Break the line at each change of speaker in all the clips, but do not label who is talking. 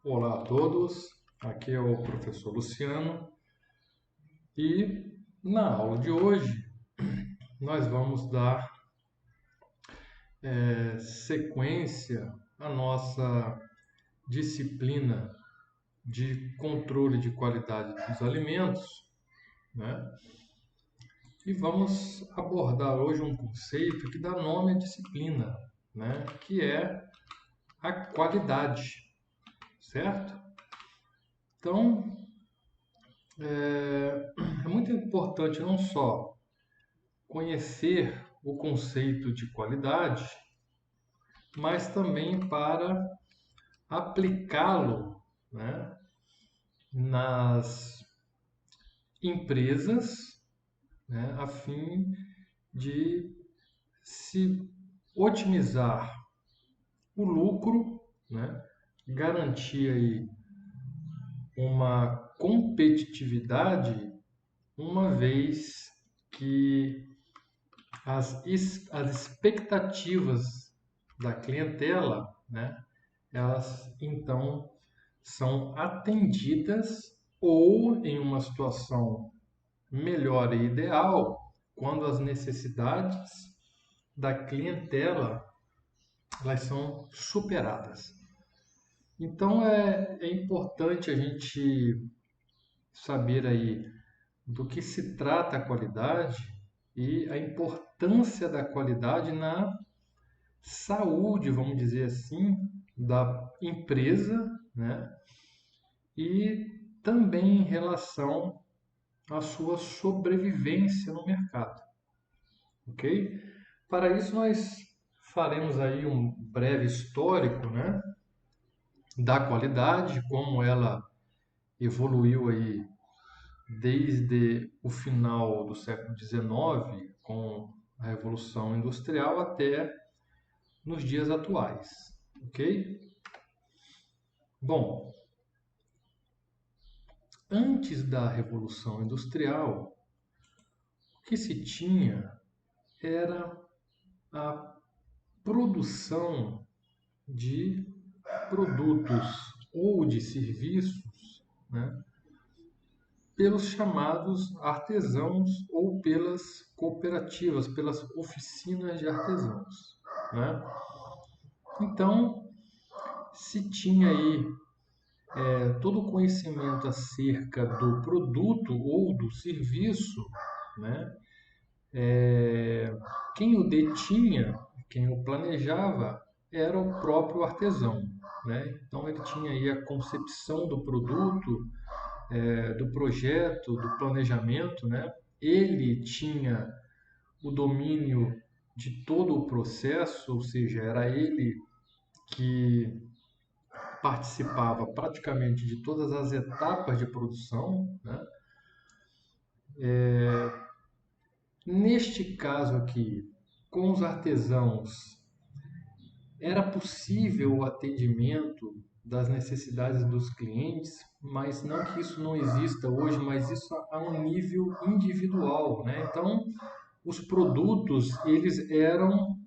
Olá a todos, aqui é o professor Luciano e na aula de hoje nós vamos dar sequência à nossa disciplina de controle de qualidade dos alimentos, né? E vamos abordar hoje um conceito que dá nome à disciplina, né? Que é a qualidade, certo? Então, é muito importante não só conhecer o conceito de qualidade, mas também para aplicá-lo, né, nas empresas, né, a fim de se otimizar o lucro, né, garantir aí uma competitividade, uma vez que as expectativas da clientela, né, elas então são atendidas ou em uma situação melhor e ideal, quando as necessidades da clientela elas são superadas. Então é importante a gente saber aí do que se trata a qualidade e a importância da qualidade na saúde, vamos dizer assim, da empresa, né? E também em relação à sua sobrevivência no mercado, ok? Para isso nós faremos aí um breve histórico, né, da qualidade, como ela evoluiu aí desde o final do século XIX, com a Revolução Industrial, até nos dias atuais, ok? Bom, antes da Revolução Industrial, o que se tinha era a produção de produtos ou de serviços, né, pelos chamados artesãos ou pelas cooperativas, pelas oficinas de artesãos, né? Então, se tinha aí todo o conhecimento acerca do produto ou do serviço, né? Quem o detinha, quem o planejava, era o próprio artesão, né? Então ele tinha aí a concepção do produto, do projeto, do planejamento, né? Ele tinha o domínio de todo o processo, ou seja, era ele que participava praticamente de todas as etapas de produção, né? Neste caso aqui, com os artesãos, era possível o atendimento das necessidades dos clientes, mas não que isso não exista hoje, mas isso a um nível individual, né? Então, os produtos eles eram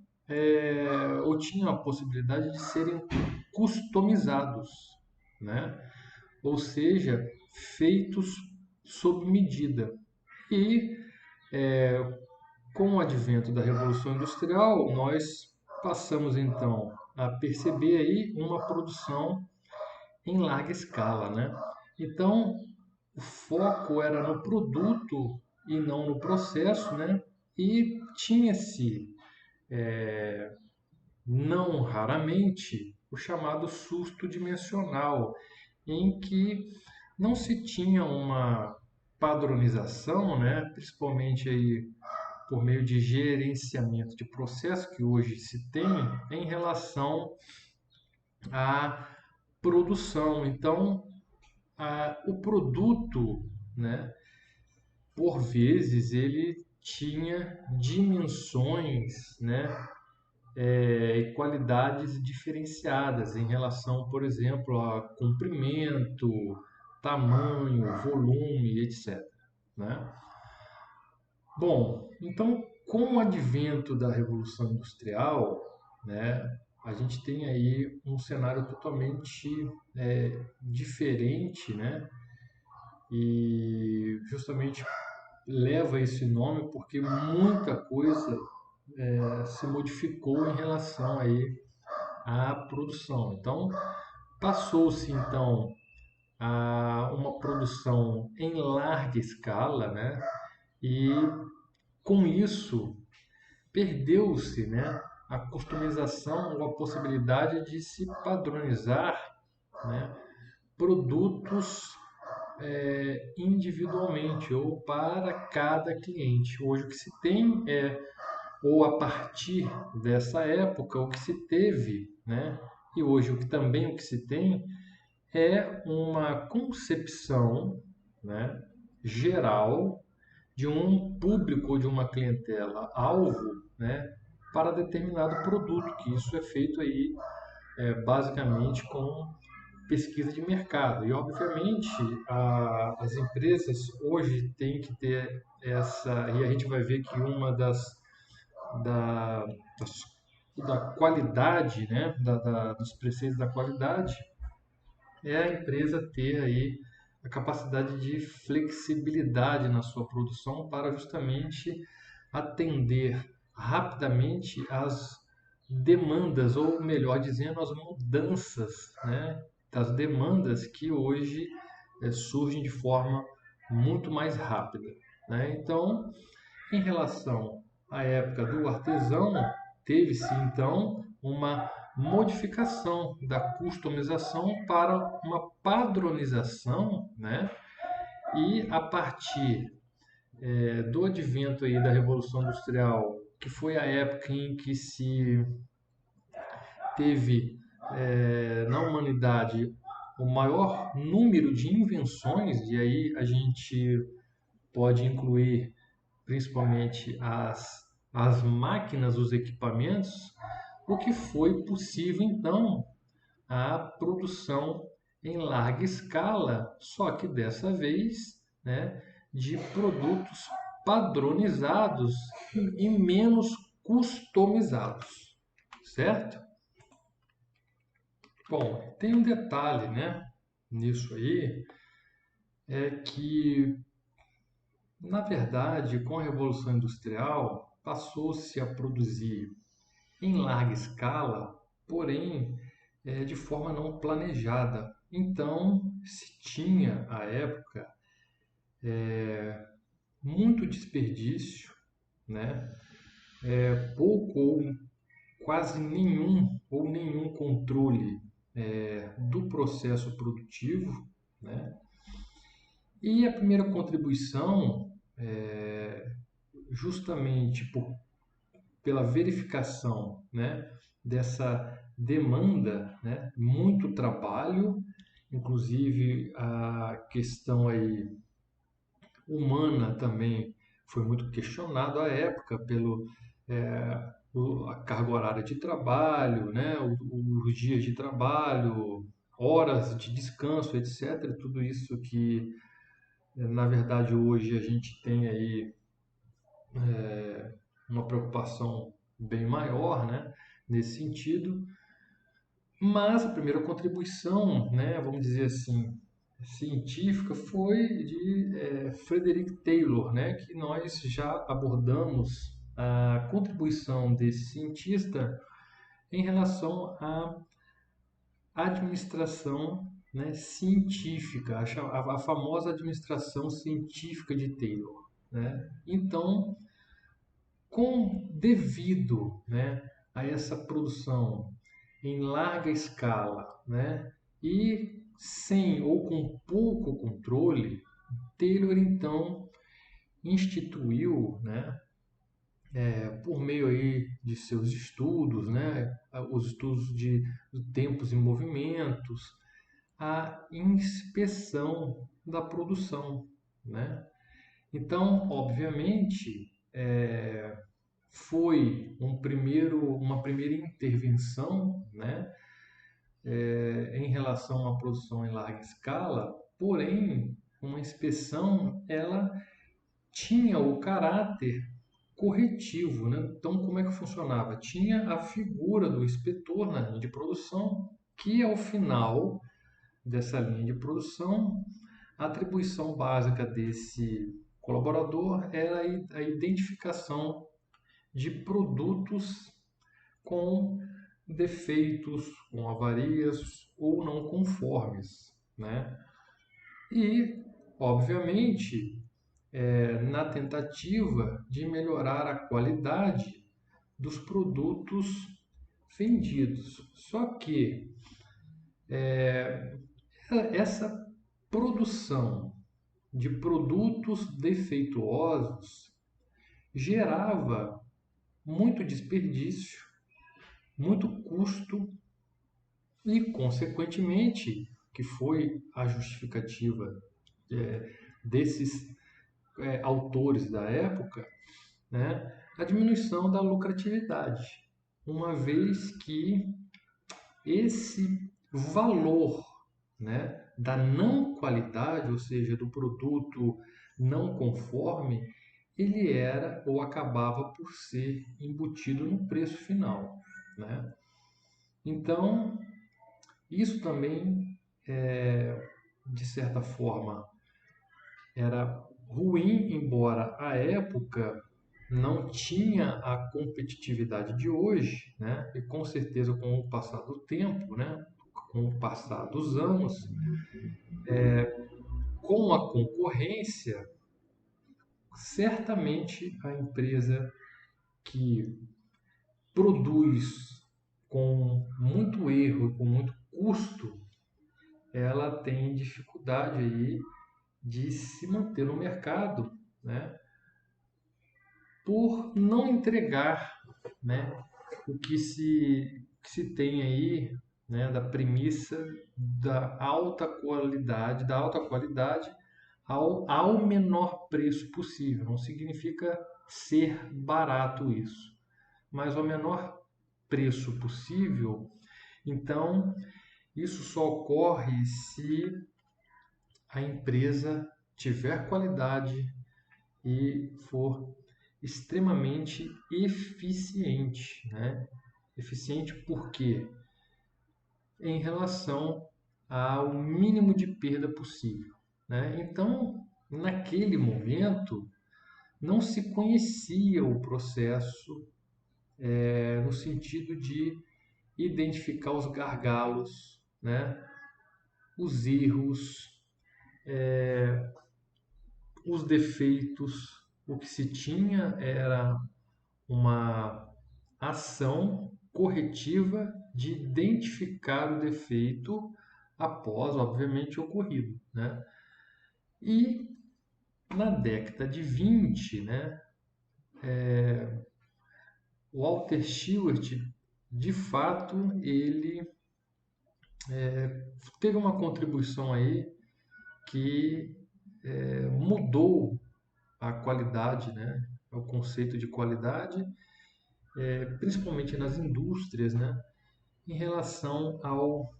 ou tinham a possibilidade de serem customizados, né? Ou seja, feitos sob medida. E com o advento da Revolução Industrial, nós passamos então a perceber aí uma produção em larga escala, né? Então, o foco era no produto e não no processo, né? E tinha-se, não raramente, o chamado susto dimensional, em que não se tinha uma padronização, né? Principalmente aí por meio de gerenciamento de processo que hoje se tem em relação à produção. Então, o produto, né, por vezes ele tinha dimensões, né, e qualidades diferenciadas em relação, por exemplo, a comprimento, tamanho, volume, etc. Né? Bom, então, com o advento da Revolução Industrial, né, a gente tem aí um cenário totalmente diferente, né? E justamente leva esse nome porque muita coisa se modificou em relação aí à produção. Então, passou-se então a uma produção em larga escala, né? E com isso perdeu-se, né, a customização ou a possibilidade de se padronizar, né, produtos individualmente ou para cada cliente. Hoje o que se tem ou a partir dessa época, o que se teve, né, e hoje o que se tem é uma concepção, né, geral de um público ou de uma clientela alvo, né, para determinado produto, que isso é feito aí basicamente com pesquisa de mercado. E obviamente as empresas hoje têm que ter essa, e a gente vai ver que uma da, da qualidade, né, dos preceitos da qualidade é a empresa ter aí a capacidade de flexibilidade na sua produção para justamente atender rapidamente às demandas, ou melhor dizendo, às mudanças, né, das demandas que hoje surgem de forma muito mais rápida, né? Então, em relação à época do artesão, teve-se então uma modificação da customização para uma padronização, né? E a partir do advento aí da Revolução Industrial, que foi a época em que se teve na humanidade o maior número de invenções, e aí a gente pode incluir principalmente as máquinas, os equipamentos, o que foi possível então a produção em larga escala, só que dessa vez, né, de produtos padronizados e menos customizados, certo? Bom, tem um detalhe, né, nisso aí, é que na verdade, com a Revolução Industrial, passou-se a produzir em larga escala, porém de forma não planejada. Então, se tinha, à época, muito desperdício, né? Pouco ou quase nenhum controle do processo produtivo, né? E a primeira contribuição, justamente pela verificação, né, dessa demanda, né, muito trabalho, inclusive a questão aí humana também foi muito questionado à época pelo a carga horária de trabalho, né, os dias de trabalho, horas de descanso, etc. Tudo isso que na verdade hoje a gente tem aí uma preocupação bem maior, né, nesse sentido. Mas a primeira contribuição, né, vamos dizer assim, científica foi de Frederick Taylor, né, que nós já abordamos a contribuição desse cientista em relação à administração, né, científica, a famosa administração científica de Taylor, né? Então, devido, né, a essa produção em larga escala, né, e sem ou com pouco controle, Taylor então instituiu, né, por meio aí de seus estudos, né, os estudos de tempos e movimentos, a inspeção da produção, né? Então, obviamente, foi uma primeira intervenção, né, em relação à produção em larga escala, porém, uma inspeção ela tinha o caráter corretivo, né? Então, como é que funcionava? Tinha a figura do inspetor na linha de produção, que ao final dessa linha de produção, a atribuição básica desse colaborador era a identificação de produtos com defeitos, com avarias ou não conformes, né? E, obviamente, na tentativa de melhorar a qualidade dos produtos vendidos. Só que essa produção de produtos defeituosos gerava muito desperdício, muito custo e, consequentemente, que foi a justificativa desses autores da época, né, a diminuição da lucratividade, uma vez que esse valor, né, da não qualidade, ou seja, do produto não conforme, ele era ou acabava por ser embutido no preço final, né? Então, isso também, de certa forma, era ruim, embora a época não tinha a competitividade de hoje, né? E com certeza com o passar do tempo, né? Com o passar dos anos, com a concorrência, certamente a empresa que produz com muito erro, com muito custo, ela tem dificuldade aí de se manter no mercado, né? Por não entregar, né, o que se tem aí, né, da premissa da alta qualidade ao menor preço possível. Não significa ser barato isso, mas ao menor preço possível. Então, isso só ocorre se a empresa tiver qualidade e for extremamente eficiente, né? Eficiente por quê? Em relação ao mínimo de perda possível, né? Então, naquele momento, não se conhecia o processo no sentido de identificar os gargalos, né? Os erros, os defeitos. O que se tinha era uma ação corretiva de identificar o defeito após, obviamente, ocorrido, né? E na década de 20, né, o Walter Stewart, de fato, ele teve uma contribuição aí que mudou a qualidade, né, o conceito de qualidade, principalmente nas indústrias, né, em relação ao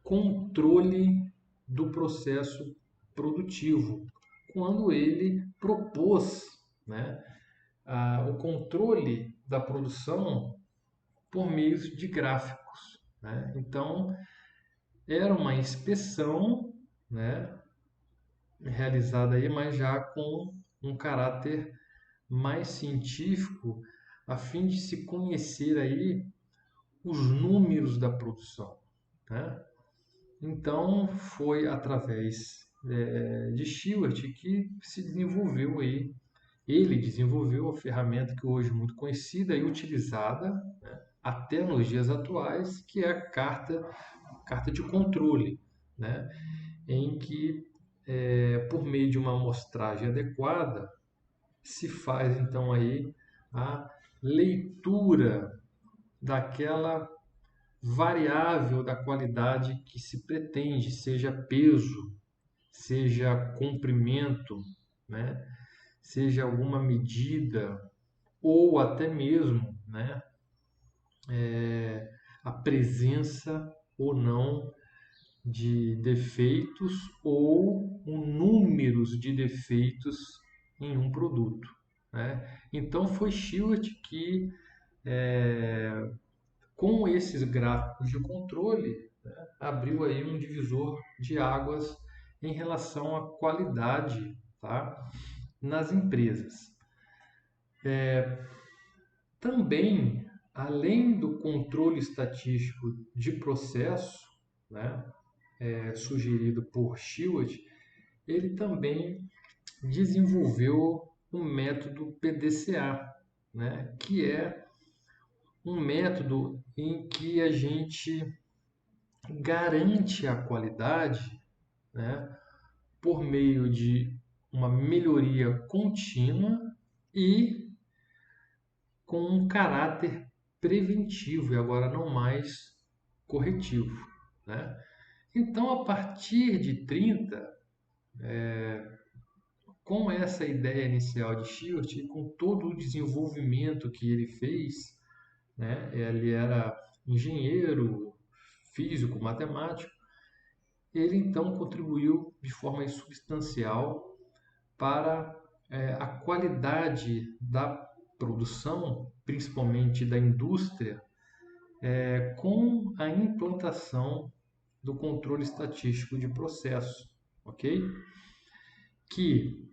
controle do processo produtivo, quando ele propôs, né, o controle da produção por meio de gráficos, né? Então, era uma inspeção, né, realizada aí, mas já com um caráter mais científico, a fim de se conhecer aí os números da produção, né? Então, foi através de Stewart que se desenvolveu aí, ele desenvolveu a ferramenta que hoje é muito conhecida e utilizada, né, até nos dias atuais, que é a carta de controle, né, em que, por meio de uma amostragem adequada, se faz então aí a leitura daquela variável da qualidade que se pretende, seja peso, seja comprimento, né? Seja alguma medida ou até mesmo, né, a presença ou não de defeitos ou o números de defeitos em um produto, né? Então foi Stewart que, com esses gráficos de controle, né, abriu aí um divisor de águas em relação à qualidade, tá, nas empresas. Também, além do controle estatístico de processo, né, sugerido por Stewart, ele também desenvolveu o método PDCA, né, que é um método em que a gente garante a qualidade, né, por meio de uma melhoria contínua e com um caráter preventivo e agora não mais corretivo, né? Então, a partir de 30, com essa ideia inicial de Stewart e com todo o desenvolvimento que ele fez, né? Ele era engenheiro, físico, matemático. Ele então contribuiu de forma substancial para a qualidade da produção, principalmente da indústria, com a implantação do controle estatístico de processo, ok? Que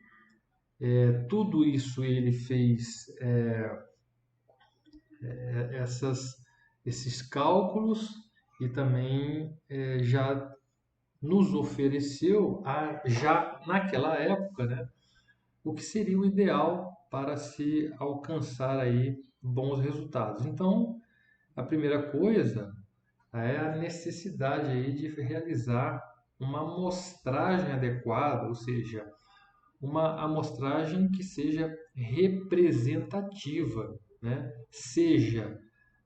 tudo isso ele fez esses cálculos e também já nos ofereceu, já naquela época, né, o que seria o ideal para se alcançar aí bons resultados. Então, a primeira coisa é a necessidade aí de realizar uma amostragem adequada, ou seja, uma amostragem que seja representativa, né? Seja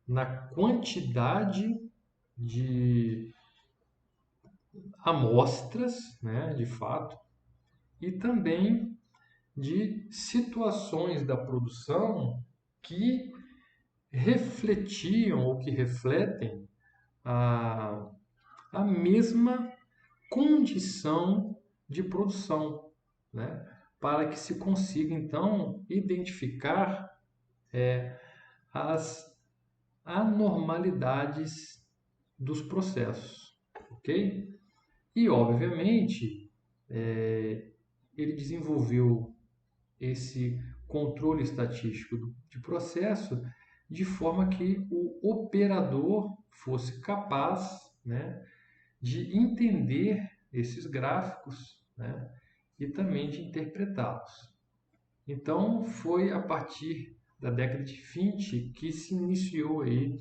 na quantidade de amostras, né, de fato, e também de situações da produção que refletiam ou que refletem a, a mesma condição de produção, né? Para que se consiga então identificar as anormalidades dos processos, ok? E obviamente ele desenvolveu esse controle estatístico de processo de forma que o operador fosse capaz, né, de entender esses gráficos, né, e também de interpretá-los. Então, foi a partir da década de 20 que se iniciou aí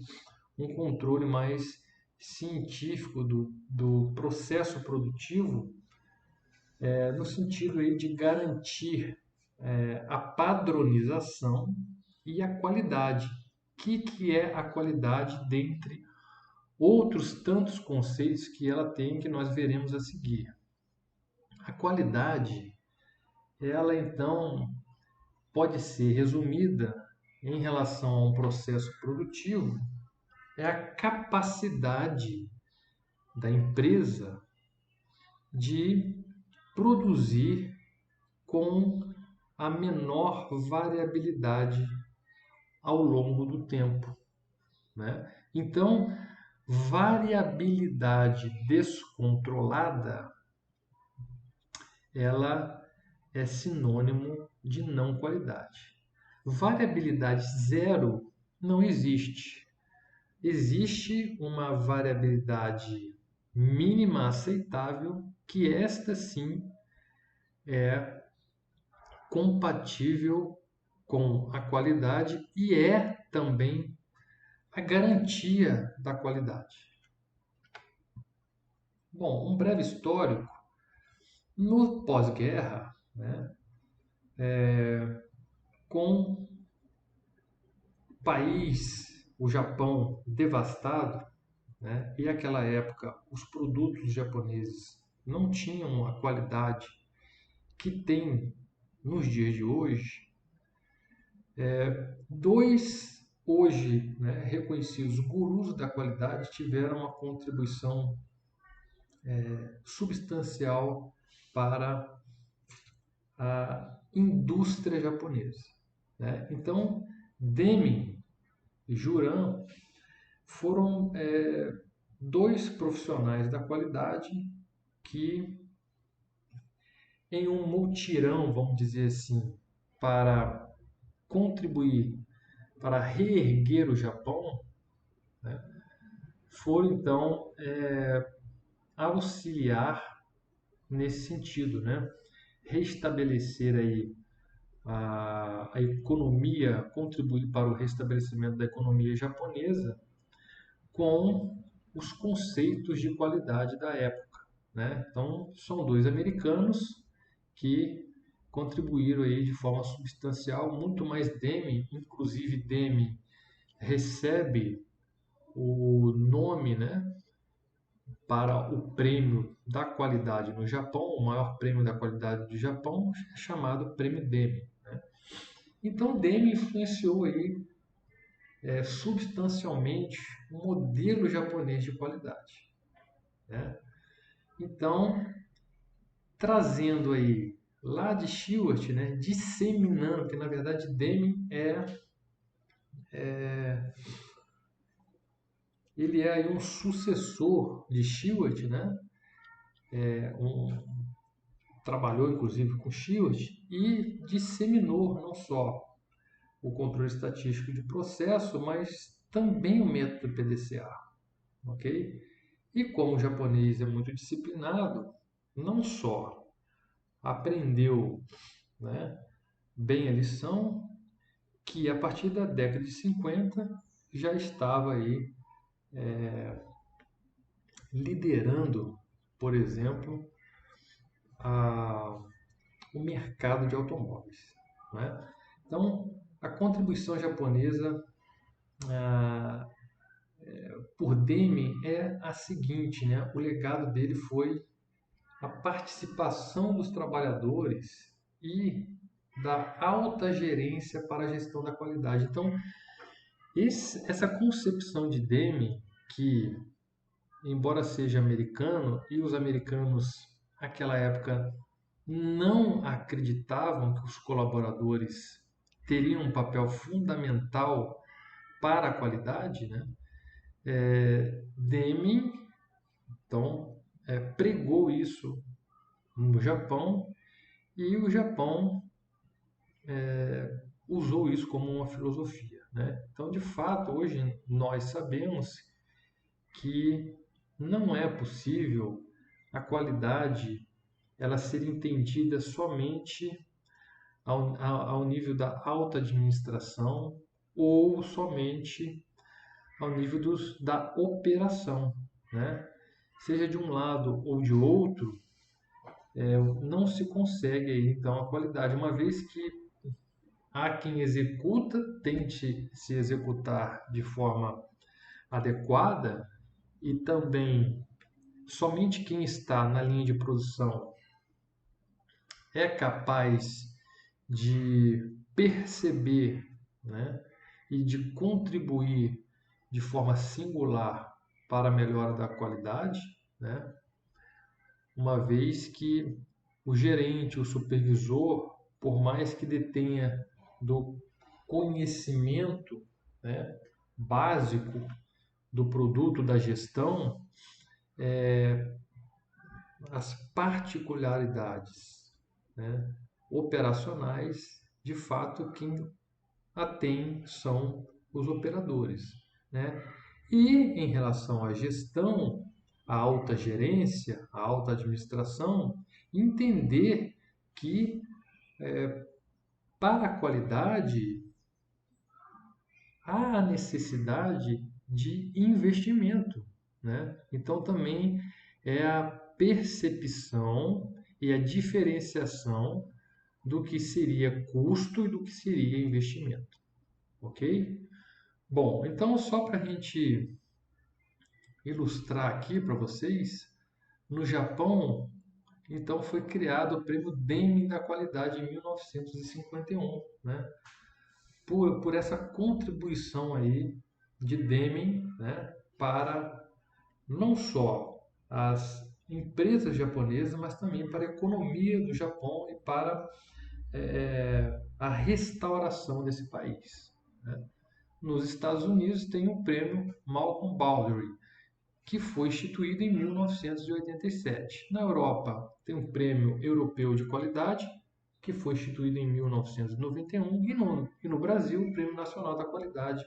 um controle mais científico do processo produtivo, no sentido aí de garantir a padronização e a qualidade. O que é a qualidade dentre outros tantos conceitos que ela tem que nós veremos a seguir? A qualidade, ela então pode ser resumida em relação a um processo produtivo, é a capacidade da empresa de produzir com a menor variabilidade ao longo do tempo, né? Então, variabilidade descontrolada, ela é sinônimo de não qualidade. Variabilidade zero não existe. Existe uma variabilidade mínima aceitável, que esta sim é compatível com a qualidade e é também a garantia da qualidade. Bom, um breve histórico. No pós-guerra, né, com o país, o Japão, devastado, né, e naquela época os produtos japoneses não tinham a qualidade que tem nos dias de hoje, dois hoje, né, reconhecidos gurus da qualidade tiveram uma contribuição substancial para a indústria japonesa. né? Então, Deming e Juran foram dois profissionais da qualidade que, em um mutirão, vamos dizer assim, para contribuir para reerguer o Japão, né, foram então auxiliar nesse sentido, né? Restabelecer aí a economia, contribuir para o restabelecimento da economia japonesa com os conceitos de qualidade da época, né? Então, são dois americanos que contribuíram aí de forma substancial, muito mais Deming, inclusive Deming recebe o nome, né, para o prêmio da qualidade no Japão, o maior prêmio da qualidade do Japão é chamado Prêmio Deming, né? Então, Deming influenciou aí substancialmente o modelo japonês de qualidade, né? Então, trazendo aí lá de Stewart, né, disseminando, que na verdade Deming ele é aí um sucessor de Stewart, né? Trabalhou inclusive com Stewart e disseminou não só o controle estatístico de processo, mas também o método PDCA, ok? E como o japonês é muito disciplinado, não só aprendeu, né, bem a lição, que a partir da década de 50 já estava aí liderando, por exemplo, a, o mercado de automóveis, né? Então, a contribuição japonesa por Deming é a seguinte, né? O legado dele foi a participação dos trabalhadores e da alta gerência para a gestão da qualidade. Então, essa concepção de Deming, que embora seja americano, e os americanos naquela época não acreditavam que os colaboradores teriam um papel fundamental para a qualidade, né? Deming então pregou isso no Japão e o Japão usou isso como uma filosofia, né? Então, de fato, hoje nós sabemos que não é possível a qualidade ela ser entendida somente ao nível da alta administração ou somente ao nível da operação, né? Seja de um lado ou de outro, não se consegue aí, então a qualidade, uma vez que há quem executa, tente se executar de forma adequada e também somente quem está na linha de produção é capaz de perceber, né, e de contribuir de forma singular para a melhora da qualidade, né, uma vez que o gerente, o supervisor, por mais que detenha do conhecimento, né, básico do produto, da gestão, as particularidades, né, operacionais, de fato, quem a tem são os operadores, né? E em relação à gestão, à alta gerência, à alta administração, entender que para a qualidade há a necessidade de investimento, né? Então também é a percepção e a diferenciação do que seria custo e do que seria investimento, ok? Bom, então só para a gente ilustrar aqui para vocês, no Japão, então foi criado o prêmio Deming da qualidade em 1951, né? Por essa contribuição aí de Deming, né, para não só as empresas japonesas, mas também para a economia do Japão e para a restauração desse país, né? Nos Estados Unidos tem o prêmio Malcolm Baldrige, que foi instituído em 1987. Na Europa tem o Prêmio Europeu de Qualidade, que foi instituído em 1991, e no Brasil o Prêmio Nacional da Qualidade,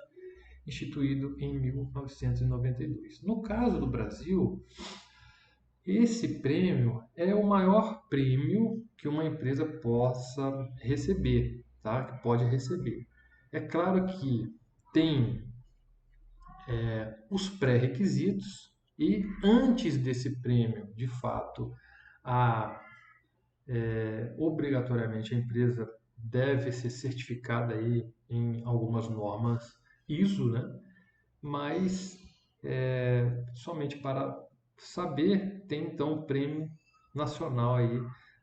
instituído em 1992. No caso do Brasil, esse prêmio é o maior prêmio que uma empresa possa receber, tá? Que pode receber. É claro que tem os pré-requisitos e antes desse prêmio, de fato, obrigatoriamente a empresa deve ser certificada aí em algumas normas ISO, né? Mas somente para saber, tem então o Prêmio Nacional aí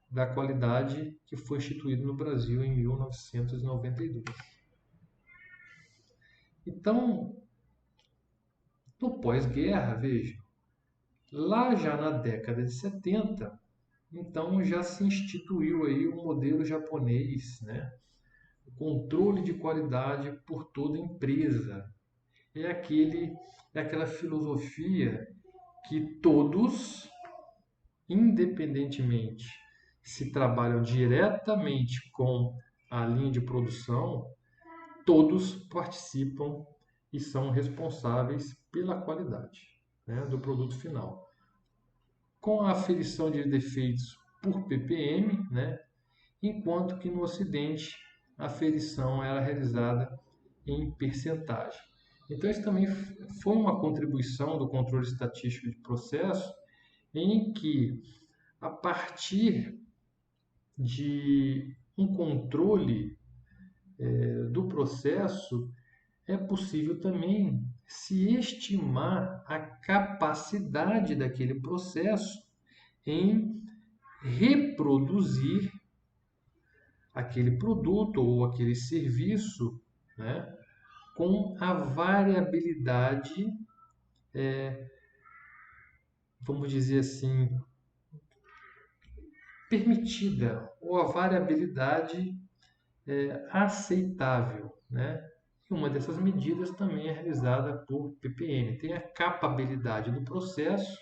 da Qualidade que foi instituído no Brasil em 1992. Então, no pós-guerra, veja, lá já na década de 70, então já se instituiu aí o modelo japonês, né? O controle de qualidade por toda empresa. É aquela filosofia que todos, independentemente se trabalham diretamente com a linha de produção, todos participam e são responsáveis pela qualidade, né, do produto final. Com a aferição de defeitos por ppm, né, enquanto que no Ocidente a aferição era realizada em percentagem. Então, isso também foi uma contribuição do controle estatístico de processo, em que, a partir de um controle do processo, é possível também se estimar a capacidade daquele processo em reproduzir aquele produto ou aquele serviço, né, com a variabilidade, vamos dizer assim, permitida, ou a variabilidade aceitável, né? E uma dessas medidas também é realizada por ppm. Tem a capabilidade do processo,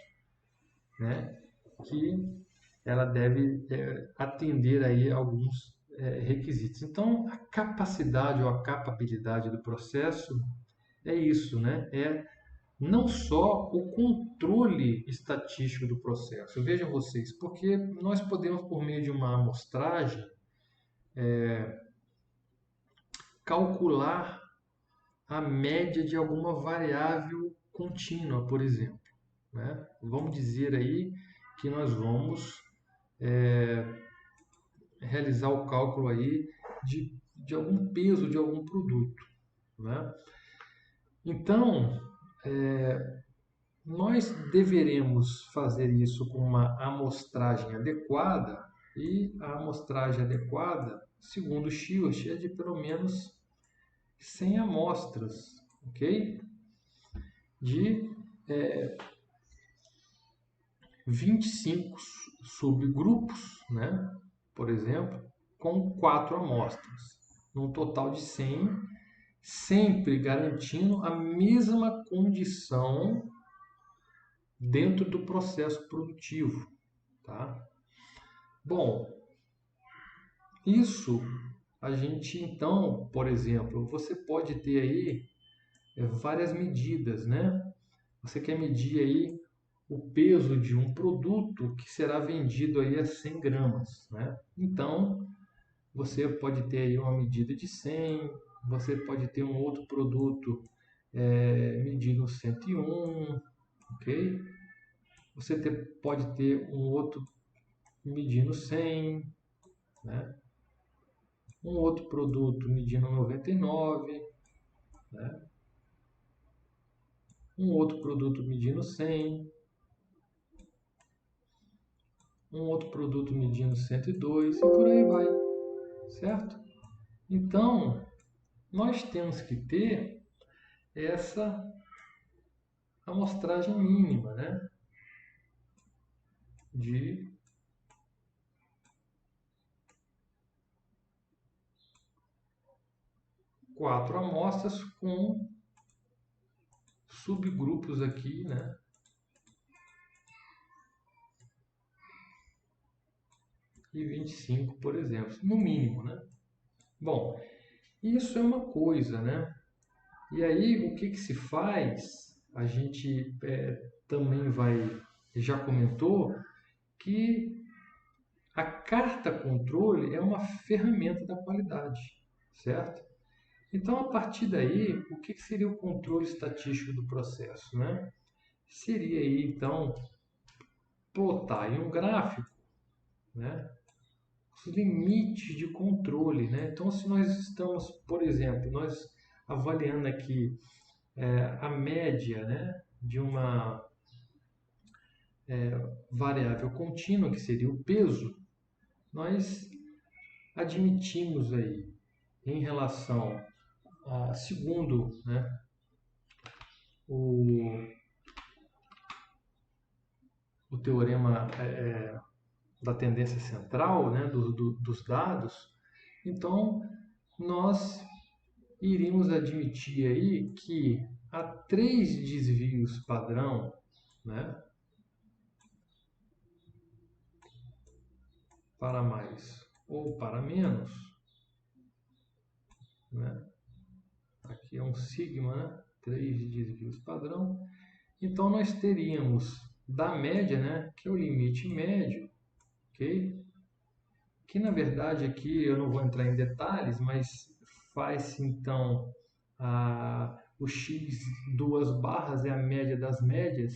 né, que ela deve atender aí alguns requisitos. Então, a capacidade ou a capabilidade do processo é isso, né? É não só o controle estatístico do processo. Vejam vocês, porque nós podemos, por meio de uma amostragem, calcular a média de alguma variável contínua, por exemplo, né? Vamos dizer aí que nós vamos realizar o cálculo aí de algum peso de algum produto, né? Então, nós deveremos fazer isso com uma amostragem adequada, e a amostragem adequada, segundo o Stewart, é de pelo menos 100 amostras, ok? De 25 subgrupos, né? Por exemplo, com 4 amostras, num total de 100, sempre garantindo a mesma condição dentro do processo produtivo, tá? Bom, isso a gente então, por exemplo, você pode ter aí várias medidas, né? Você quer medir aí o peso de um produto que será vendido aí a 100 gramas, né? Então, você pode ter aí uma medida de 100, você pode ter um outro produto medindo 101, ok? Você pode ter um outro medindo 100, né? Um outro produto medindo 99, né? Um outro produto medindo 100, um outro produto medindo 102 e por aí vai, certo? Então, nós temos que ter essa amostragem mínima, né, de 4 amostras com subgrupos aqui, né? E 25, por exemplo, no mínimo, né? Bom, isso é uma coisa, né? E aí, o que se faz? A gente também já comentou que a carta controle é uma ferramenta da qualidade, certo? Então, a partir daí, o que seria o controle estatístico do processo, né? Seria aí, então, plotar em um gráfico, né, os limites de controle, né? Então, se nós estamos, por exemplo, nós avaliando aqui a média, né, de uma variável contínua, que seria o peso, nós admitimos aí, em relação a, segundo, né, o, o teorema da tendência central, né, dos dados, então nós iríamos admitir aí que há 3 desvios padrão, né, para mais ou para menos, né? Aqui é um sigma, né? 3 desvios padrão. Então nós teríamos da média, né, que é o limite médio, ok? Que na verdade aqui eu não vou entrar em detalhes, mas faz-se então o x duas barras é a média das médias,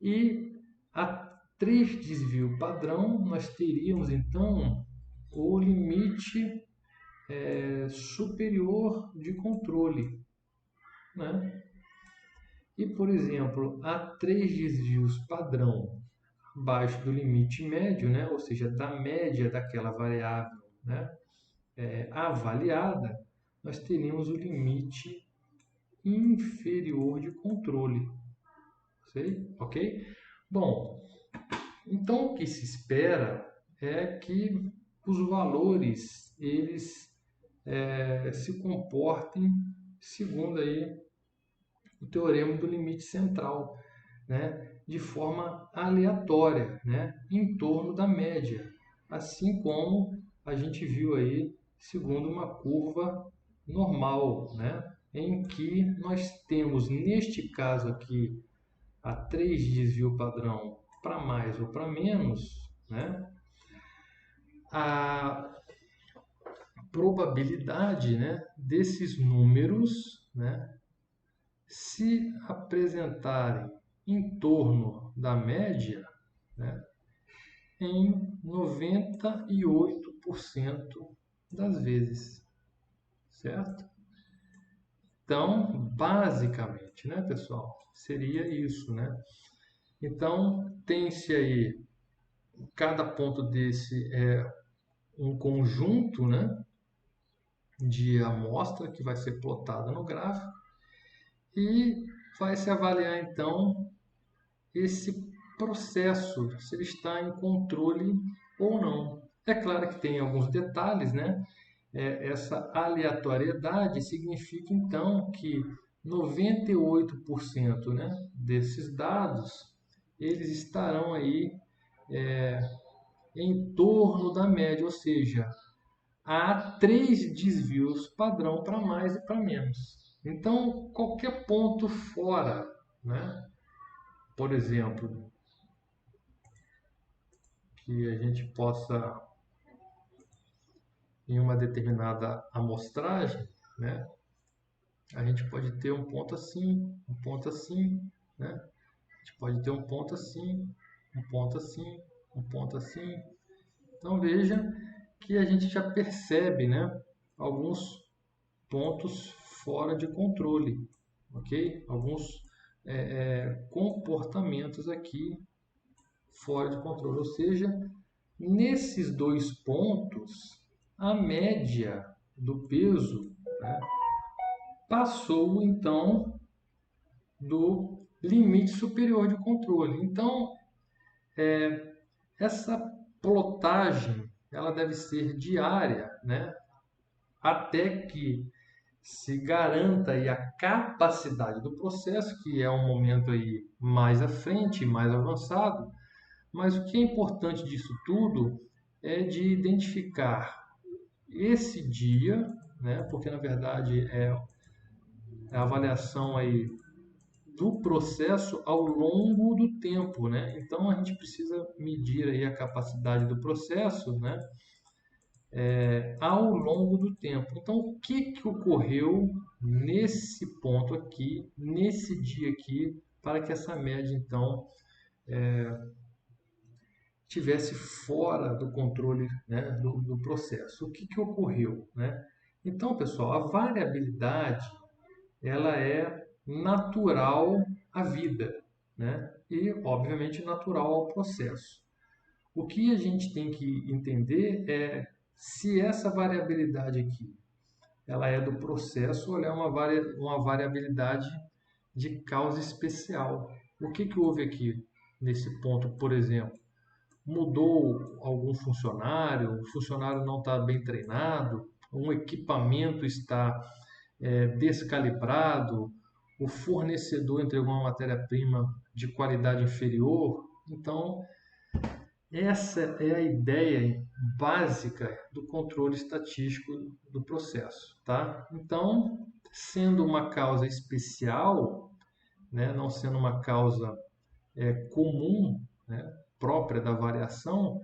e a 3 desvio padrão nós teríamos então o limite superior de controle, né? E, por exemplo, a 3 desvios padrão abaixo do limite médio, né? Ou seja, da média daquela variável, né, avaliada, nós teríamos o limite inferior de controle. Sei? Ok? Bom, então o que se espera é que os valores eles se comportem segundo aí o teorema do limite central, né, de forma aleatória, né, em torno da média, assim como a gente viu aí segundo uma curva normal, né, em que nós temos neste caso aqui a 3 desvio padrão para mais ou para menos, né, a probabilidade, né, desses números, né, se apresentarem em torno da média, né, em 98% das vezes, certo? Então, basicamente, né, pessoal, seria isso, né? Então, tem-se aí, cada ponto desse é um conjunto, né, de amostra que vai ser plotada no gráfico e vai se avaliar então esse processo, se ele está em controle ou não. É claro que tem alguns detalhes, né? Essa aleatoriedade significa então que 98%, né, desses dados eles estarão aí em torno da média, ou seja, há 3 desvios padrão para mais e para menos. Então, qualquer ponto fora, né, por exemplo, que a gente possa, em uma determinada amostragem, né, a gente pode ter um ponto assim, né? A gente pode ter um ponto assim, um ponto assim, um ponto assim. Então veja que a gente já percebe, né, alguns pontos fora de controle, ok? Alguns comportamentos aqui fora de controle, ou seja, nesses 2 pontos, a média do peso, né, passou então do limite superior de controle. Então, essa plotagem ela deve ser diária, né, até que se garanta aí a capacidade do processo, que é um momento aí mais à frente, mais avançado, mas o que é importante disso tudo é de identificar esse dia, né? Porque na verdade é a avaliação aí do processo ao longo do tempo, né? Então a gente precisa medir aí a capacidade do processo, né? Ao longo do tempo. Então o que que ocorreu nesse ponto aqui, nesse dia aqui, para que essa média então tivesse fora do controle, né, do processo? O que que ocorreu, né? Então, pessoal, a variabilidade ela é natural à vida, né? E, obviamente, natural ao processo. O que a gente tem que entender é se essa variabilidade aqui ela é do processo ou ela é uma variabilidade de causa especial. O que que houve aqui nesse ponto, por exemplo? Mudou algum funcionário, o funcionário não está bem treinado, um equipamento está descalibrado, o fornecedor entregou uma matéria-prima de qualidade inferior. Então, essa é a ideia básica do controle estatístico do processo, tá? Então, sendo uma causa especial, né, não sendo uma causa comum, né, própria da variação,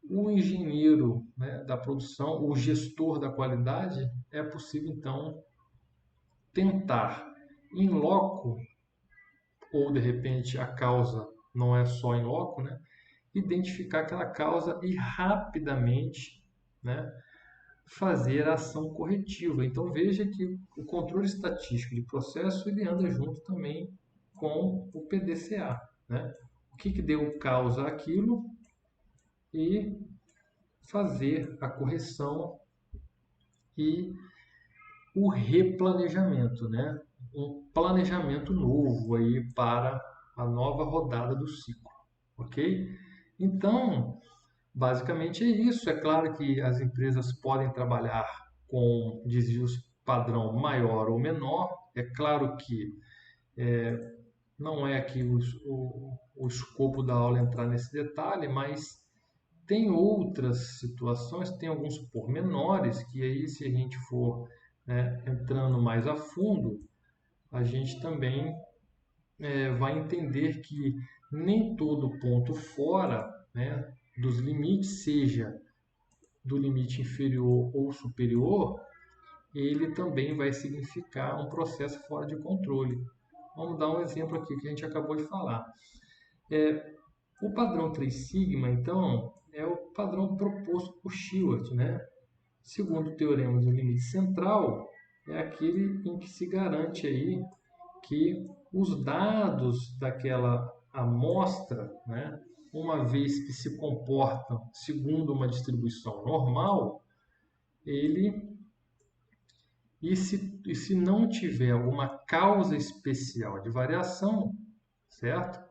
o engenheiro, né, da produção, o gestor da qualidade, é possível então tentar em loco, ou de repente a causa não é só em loco, né, identificar aquela causa e rapidamente, né, fazer a ação corretiva. Então veja que o controle estatístico de processo ele anda junto também com o PDCA, né? O que que deu causa àquilo e fazer a correção e o replanejamento, né? Um planejamento novo aí para a nova rodada do ciclo, ok? Então, basicamente é isso. É claro que as empresas podem trabalhar com desvios padrão maior ou menor. É claro que não é aqui o escopo da aula entrar nesse detalhe, mas tem outras situações, tem alguns pormenores que aí, se a gente for, né, entrando mais a fundo, a gente também vai entender que nem todo ponto fora, né, dos limites, seja do limite inferior ou superior, ele também vai significar um processo fora de controle. Vamos dar um exemplo aqui que a gente acabou de falar. O padrão 3 sigma, então, é o padrão proposto por Shewhart, né? Segundo o teorema do limite central, é aquele em que se garante aí que os dados daquela amostra, né, uma vez que se comportam segundo uma distribuição normal, ele e se não tiver alguma causa especial de variação, certo?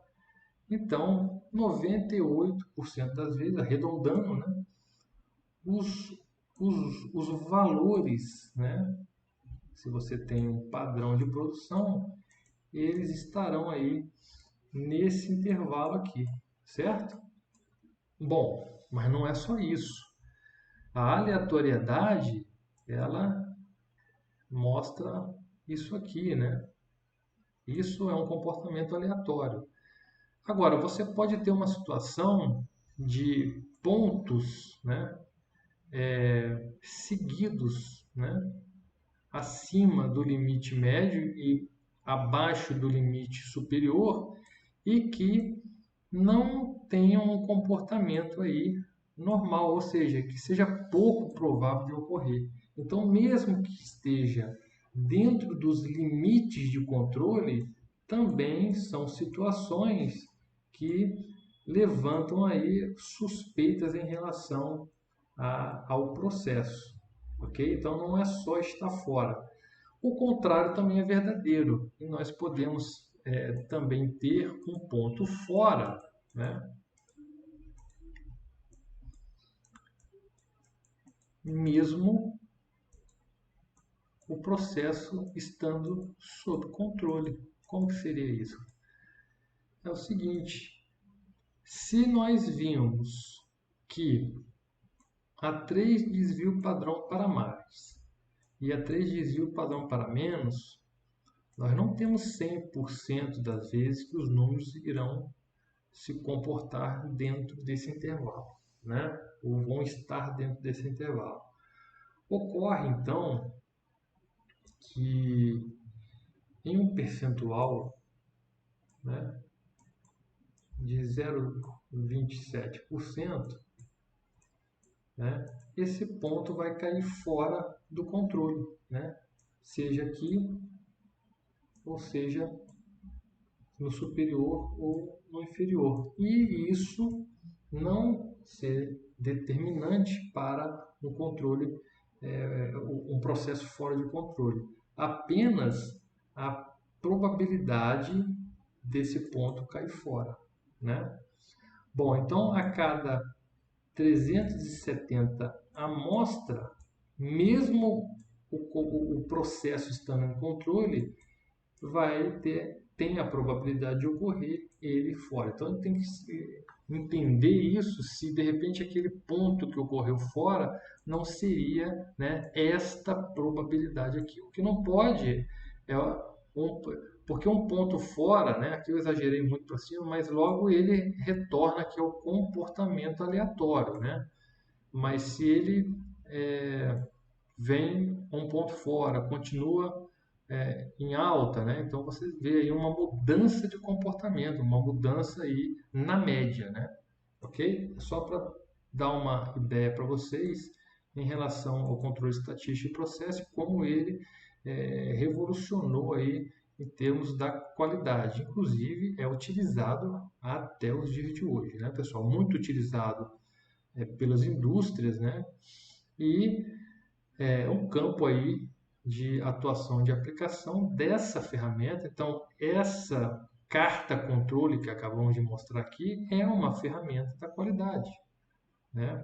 Então, 98% das vezes, arredondando, né, os, os valores, né, se você tem um padrão de produção, eles estarão aí nesse intervalo aqui, certo? Bom, mas não é só isso. A aleatoriedade, ela mostra isso aqui, né? Isso é um comportamento aleatório. Agora, você pode ter uma situação de pontos, né, seguidos, né, acima do limite médio e abaixo do limite superior e que não tenham um comportamento aí normal, ou seja, que seja pouco provável de ocorrer. Então, mesmo que esteja dentro dos limites de controle, também são situações que levantam aí suspeitas em relação ao processo, ok? Então, não é só estar fora. O contrário também é verdadeiro, e nós podemos também ter um ponto fora, né? Mesmo o processo estando sob controle. Como que seria isso? É o seguinte, se nós vimos que há 3 desvio padrão para mais e há 3 desvio padrão para menos, nós não temos 100% das vezes que os números irão se comportar dentro desse intervalo, né? Ou vão estar dentro desse intervalo. Ocorre, então, que em um percentual, né, de 0,27%, né, esse ponto vai cair fora do controle, né? Seja aqui, ou seja no superior ou no inferior. E isso não ser determinante para um controle, um processo fora de controle. Apenas a probabilidade desse ponto cair fora, né? Bom, então a cada 370 amostra, mesmo o processo estando em controle, tem a probabilidade de ocorrer ele fora. Então tem que entender isso, se de repente aquele ponto que ocorreu fora não seria, né, esta probabilidade aqui. O que não pode é porque um ponto fora, né, aqui eu exagerei muito para cima, mas logo ele retorna aqui ao comportamento aleatório, né? Mas se ele vem um ponto fora, continua em alta, né? Então você vê aí uma mudança de comportamento, uma mudança aí na média, né? Ok? Só para dar uma ideia para vocês em relação ao controle estatístico de processo, como ele revolucionou aí em termos da qualidade. Inclusive é utilizado até os dias de hoje, né, pessoal? Muito utilizado pelas indústrias, né? E é um campo aí de atuação de aplicação dessa ferramenta. Então, essa carta controle que acabamos de mostrar aqui é uma ferramenta da qualidade, né?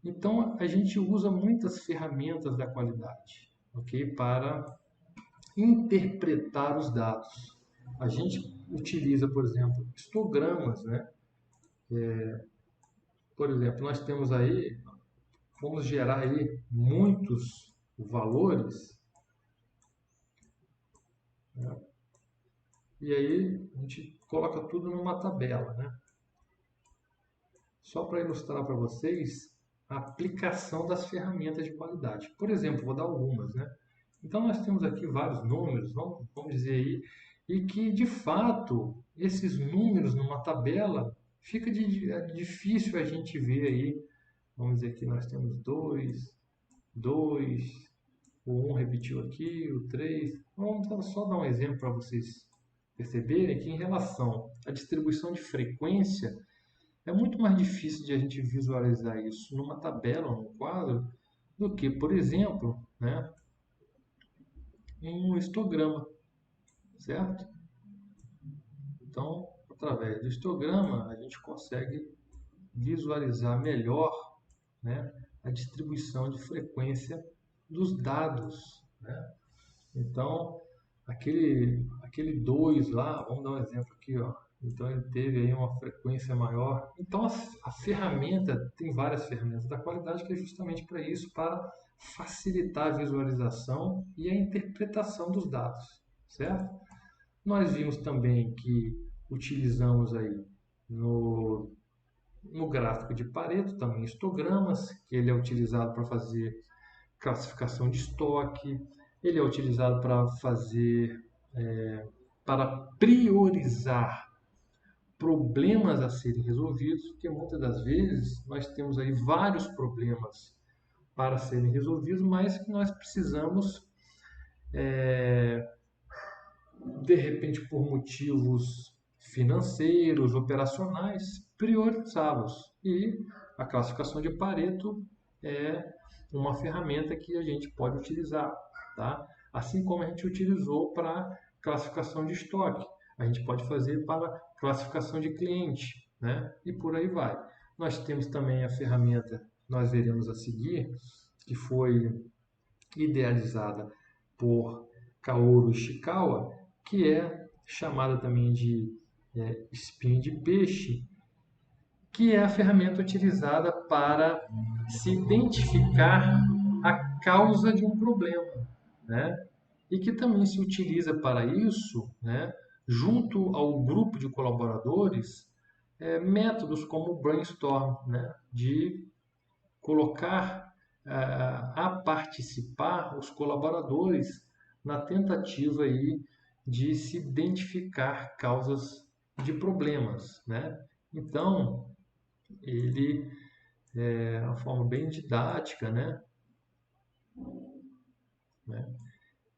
Então, a gente usa muitas ferramentas da qualidade, ok? Para interpretar os dados. A gente utiliza, por exemplo, histogramas, né? Por exemplo, nós temos aí, vamos gerar aí muitos valores, né? E aí a gente coloca tudo numa tabela, né? Só para ilustrar para vocês a aplicação das ferramentas de qualidade. Por exemplo, vou dar algumas, né? Então nós temos aqui vários números, vamos dizer aí, e que de fato esses números numa tabela fica difícil a gente ver aí. Vamos dizer que nós temos 2, 2, o 1 repetiu aqui, o 3. Vamos só dar um exemplo para vocês perceberem que em relação à distribuição de frequência, é muito mais difícil de a gente visualizar isso numa tabela ou num quadro do que, por exemplo, né, em um histograma, certo? Então, através do histograma, a gente consegue visualizar melhor, né, a distribuição de frequência dos dados, né? Então, aquele 2 lá, vamos dar um exemplo aqui, ó. Então ele teve aí uma frequência maior. Então a ferramenta, tem várias ferramentas da qualidade que é justamente para isso, para facilitar a visualização e a interpretação dos dados, certo? Nós vimos também que utilizamos aí no gráfico de Pareto também histogramas, que ele é utilizado para fazer classificação de estoque, ele é utilizado para fazer, para priorizar problemas a serem resolvidos, porque muitas das vezes nós temos aí vários problemas para serem resolvidos, mas que nós precisamos, de repente por motivos financeiros, operacionais, priorizá-los. E a classificação de Pareto é uma ferramenta que a gente pode utilizar, tá? Assim como a gente utilizou para classificação de estoque, a gente pode fazer para classificação de cliente, né? E por aí vai. Nós temos também a ferramenta, nós veremos a seguir, que foi idealizada por Kaoru Ishikawa, que é chamada também de espinho de peixe, que é a ferramenta utilizada para se identificar a causa de um problema, né? E que também se utiliza para isso, né, junto ao grupo de colaboradores, métodos como o brainstorm, né, de colocar a participar os colaboradores na tentativa aí de se identificar causas de problemas, né? Então, ele é uma forma bem didática, né?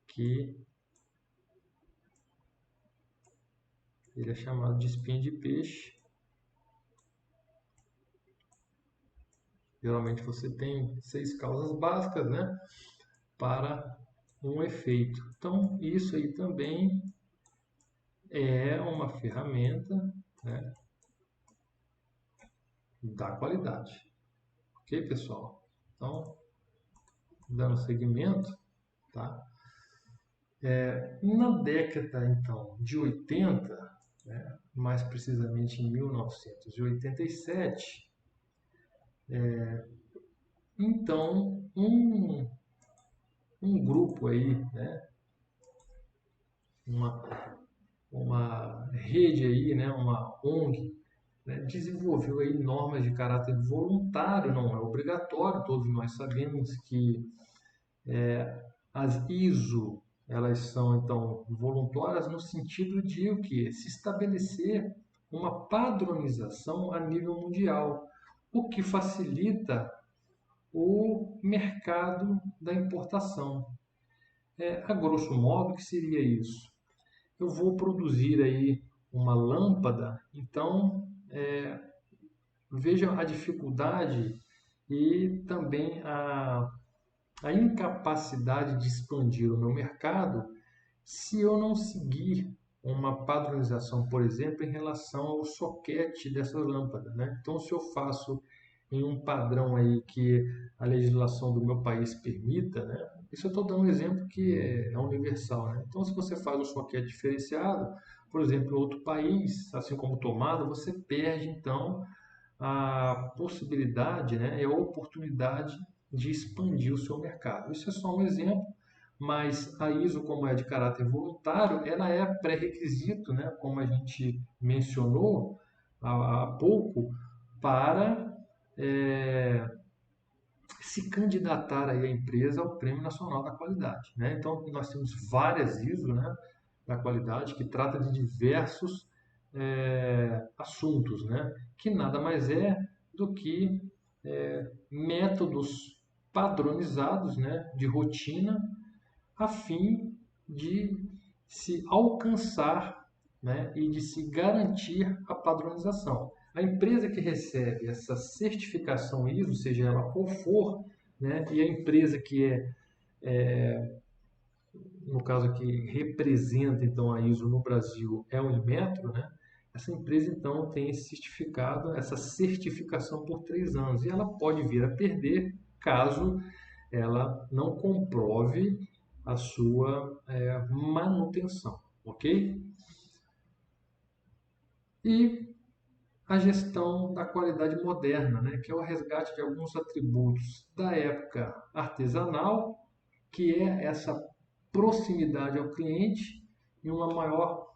Que ele é chamado de espinho de peixe. Geralmente você tem 6 causas básicas, né, para um efeito. Então, isso aí também é uma ferramenta, né, da qualidade. Ok, pessoal? Então, dando seguimento, tá? Na década, então, de 80, né, mais precisamente em 1987, então, um grupo aí, né, uma rede aí, né, uma ONG, né, desenvolveu aí normas de caráter voluntário, não é obrigatório. Todos nós sabemos que as ISO, elas são então voluntárias no sentido de o que? Se estabelecer uma padronização a nível mundial, o que facilita o mercado da importação. A grosso modo, o que seria isso? Eu vou produzir aí uma lâmpada, então veja a dificuldade e também a incapacidade de expandir o meu mercado se eu não seguir uma padronização, por exemplo, em relação ao soquete dessa lâmpada, né? Então, se eu faço em um padrão aí que a legislação do meu país permita, né? Isso eu estou dando um exemplo que é universal, né? Então, se você faz um soquete diferenciado, por exemplo, em outro país, assim como tomada, você perde então a possibilidade, né, e a oportunidade de expandir o seu mercado. Isso é só um exemplo, mas a ISO, como é de caráter voluntário, ela é pré-requisito, né, como a gente mencionou há pouco, para se candidatar aí a empresa ao Prêmio Nacional da Qualidade, né? Então, nós temos várias ISO, né, da qualidade que trata de diversos assuntos, né? Que nada mais é do que métodos padronizados, né, de rotina, a fim de se alcançar, né, e de se garantir a padronização. A empresa que recebe essa certificação ISO, seja ela qual for, né, e a empresa que no caso aqui, representa então a ISO no Brasil é o Inmetro, né? Essa empresa então tem esse certificado, essa certificação por 3 anos e ela pode vir a perder caso ela não comprove a sua manutenção, ok? E a gestão da qualidade moderna, né? Que é o resgate de alguns atributos da época artesanal, que é essa proximidade ao cliente e uma maior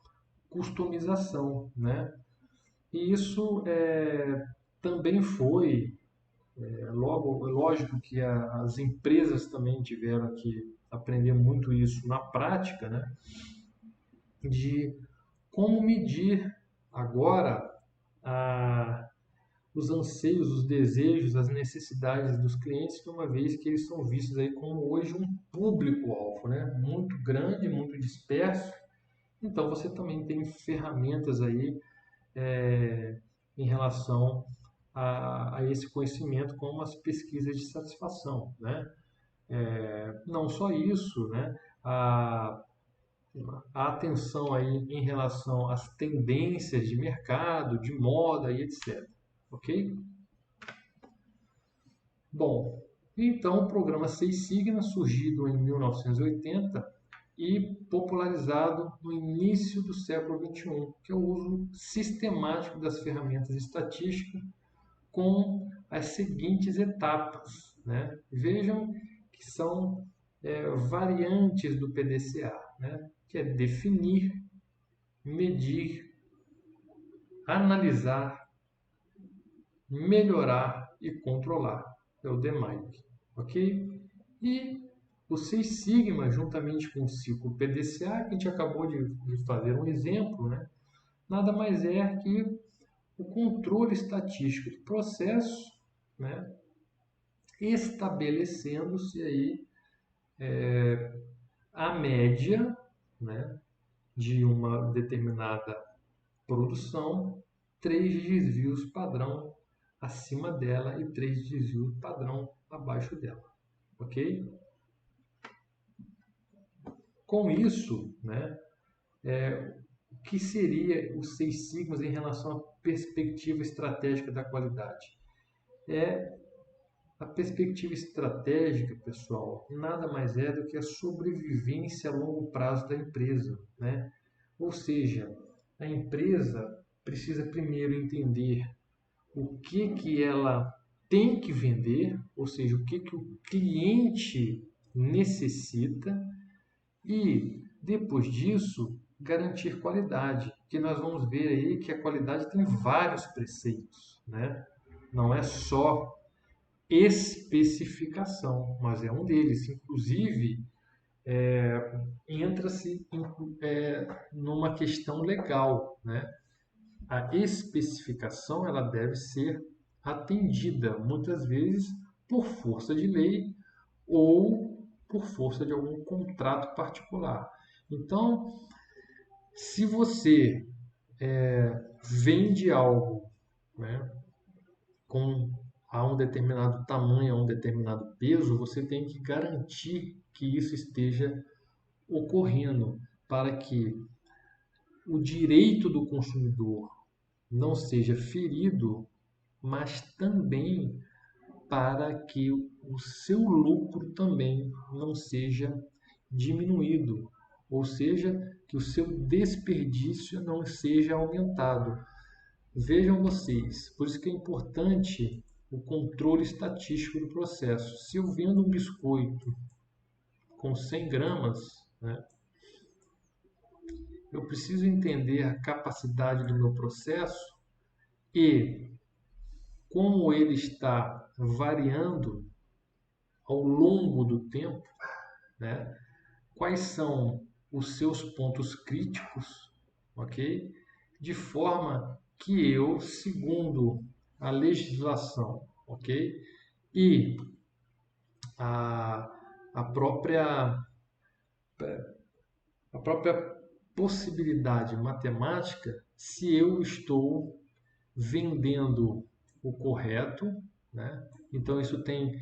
customização, né? E isso também foi, logo, lógico que as empresas também tiveram que aprender muito isso na prática, né? De como medir agora a, os anseios, os desejos, as necessidades dos clientes, de uma vez que eles são vistos aí como hoje um público-alvo, né? Muito grande, muito disperso. Então você também tem ferramentas aí em relação a esse conhecimento, como as pesquisas de satisfação, né? Não só isso, né? A atenção aí em relação às tendências de mercado, de moda e etc. Ok? Bom, Então, o programa Seis Sigma, surgido em 1980 e popularizado no início do século XXI, que é o uso sistemático das ferramentas estatísticas com as seguintes etapas, né? Vejam que são variantes do PDCA, né? Que é definir, medir, analisar, melhorar e controlar. É o DMAIC, ok? E o Seis Sigma, juntamente com o ciclo PDCA, que a gente acabou de fazer um exemplo, né? Nada mais é que o controle estatístico do processo, né? Estabelecendo-se aí a média, né? De uma determinada produção, três desvios padrão acima dela e três desvios padrão abaixo dela, ok? Com isso, né, o que seria os Seis Sigmas em relação à perspectiva estratégica da qualidade? A perspectiva estratégica, pessoal, nada mais é do que a sobrevivência a longo prazo da empresa, né? Ou seja, a empresa precisa primeiro entender o que ela tem que vender, ou seja, o que o cliente necessita, e depois disso garantir qualidade, que nós vamos ver aí que a qualidade tem vários preceitos, né? Não é só especificação, mas é um deles. Inclusive, entra-se numa questão legal, né? A especificação ela deve ser atendida, muitas vezes por força de lei ou por força de algum contrato particular. Então, se você vende algo, né, com a um determinado tamanho, a um determinado peso, você tem que garantir que isso esteja ocorrendo para que o direito do consumidor não seja ferido, mas também para que o seu lucro também não seja diminuído, ou seja, que o seu desperdício não seja aumentado. Vejam vocês, por isso que é importante o controle estatístico do processo. Se eu vendo um biscoito com 100 gramas, né, eu preciso entender a capacidade do meu processo e como ele está variando ao longo do tempo, né? Quais são os seus pontos críticos, ok? De forma que eu, segundo a legislação, ok? E a, a própria a própria possibilidade matemática, se eu estou vendendo o correto, né? Então isso tem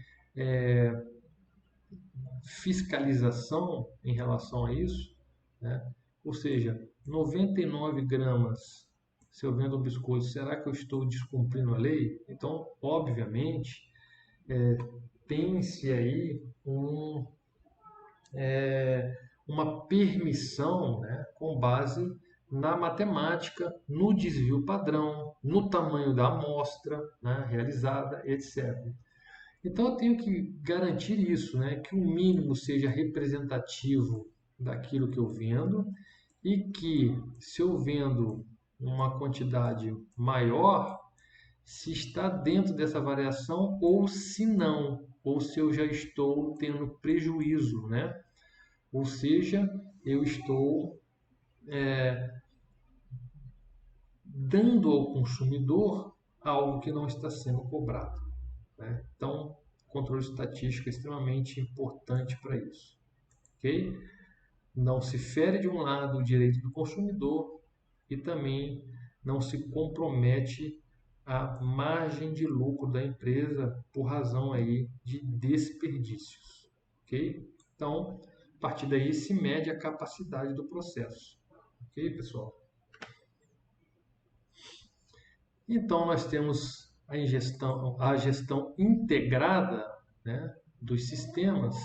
fiscalização em relação a isso, né? Ou seja, 99 gramas, se eu vendo um biscoito, será que eu estou descumprindo a lei? Então, obviamente, tem-se aí uma permissão, né, com base na matemática, no desvio padrão, no tamanho da amostra, né, realizada, etc. Então eu tenho que garantir isso, né? Que o mínimo seja representativo daquilo que eu vendo e que se eu vendo uma quantidade maior, se está dentro dessa variação ou se não, ou se eu já estou tendo prejuízo, né? Ou seja, eu estou dando ao consumidor algo que não está sendo cobrado, né? Então, o controle estatístico é extremamente importante para isso, ok? Não se fere de um lado o direito do consumidor e também não se compromete a margem de lucro da empresa por razão aí de desperdícios, ok? Então, a partir daí se mede a capacidade do processo, ok, pessoal? Então, nós temos a gestão integrada, né? dos sistemas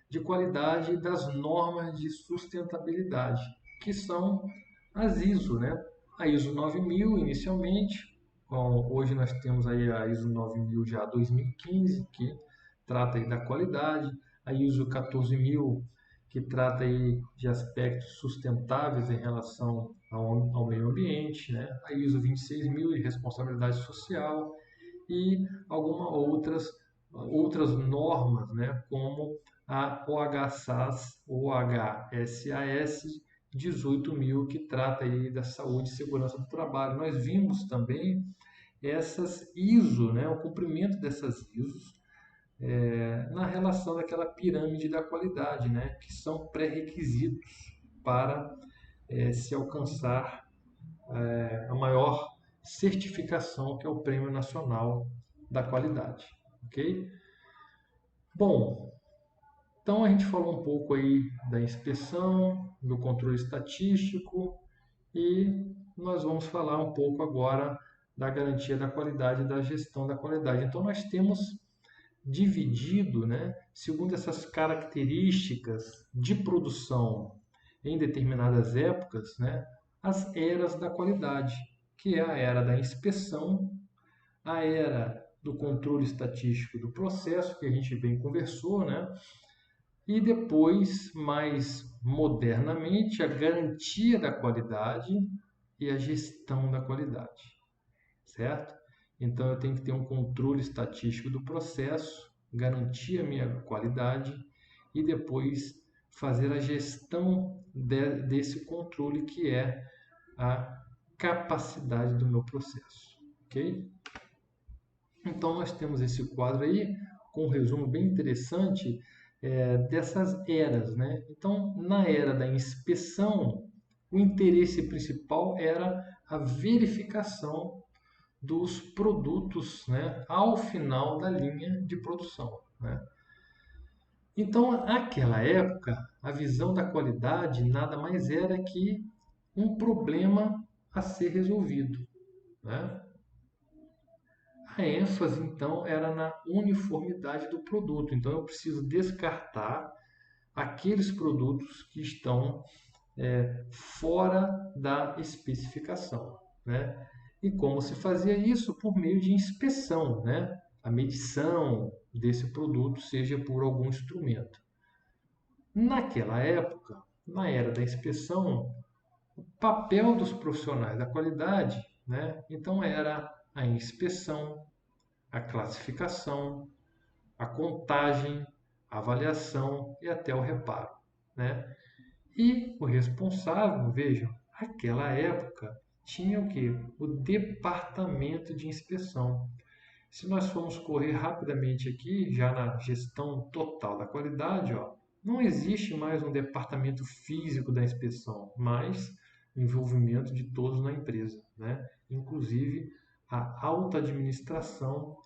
de qualidade e das normas de sustentabilidade, que são as ISO, né? A ISO 9000 inicialmente, hoje nós temos aí a ISO 9000 já 2015, que trata aí da qualidade, a ISO 14000, que trata aí de aspectos sustentáveis em relação ao meio ambiente, né? A ISO 26000 de responsabilidade social e algumas outras normas, né? Como a OHSAS, OHSAS 18.000, que trata aí da saúde e segurança do trabalho. Nós vimos também essas ISO, né? O cumprimento dessas ISOs na relação daquela pirâmide da qualidade, né? Que são pré-requisitos para se alcançar a maior certificação, que é o Prêmio Nacional da Qualidade, ok? Bom, então a gente falou um pouco aí da inspeção, do controle estatístico e nós vamos falar um pouco agora da garantia da qualidade e da gestão da qualidade. Então nós temos dividido, né, segundo essas características de produção em determinadas épocas, né, as eras da qualidade, que é a era da inspeção, a era do controle estatístico do processo, que a gente bem conversou, né, e depois, mais modernamente, a garantia da qualidade e a gestão da qualidade, certo? Então eu tenho que ter um controle estatístico do processo, garantir a minha qualidade e depois fazer a gestão desse controle, que é a capacidade do meu processo, ok? Então nós temos esse quadro aí com um resumo bem interessante dessas eras, né? Então, na era da inspeção, o interesse principal era a verificação dos produtos, né, ao final da linha de produção, né? Então, naquela época, a visão da qualidade nada mais era que um problema a ser resolvido, né? A ênfase, então, era na uniformidade do produto. Então, eu preciso descartar aqueles produtos que estão fora da especificação, né? E como se fazia isso? Por meio de inspeção, né? A medição desse produto, seja por algum instrumento. Naquela época, na era da inspeção, o papel dos profissionais da qualidade, né? Então era a inspeção, a classificação, a contagem, a avaliação e até o reparo, né? E o responsável, vejam, aquela época tinha o quê? O departamento de inspeção. Se nós formos correr rapidamente aqui, já na gestão total da qualidade, ó, não existe mais um departamento físico da inspeção, mas o envolvimento de todos na empresa, né? Inclusive a alta administração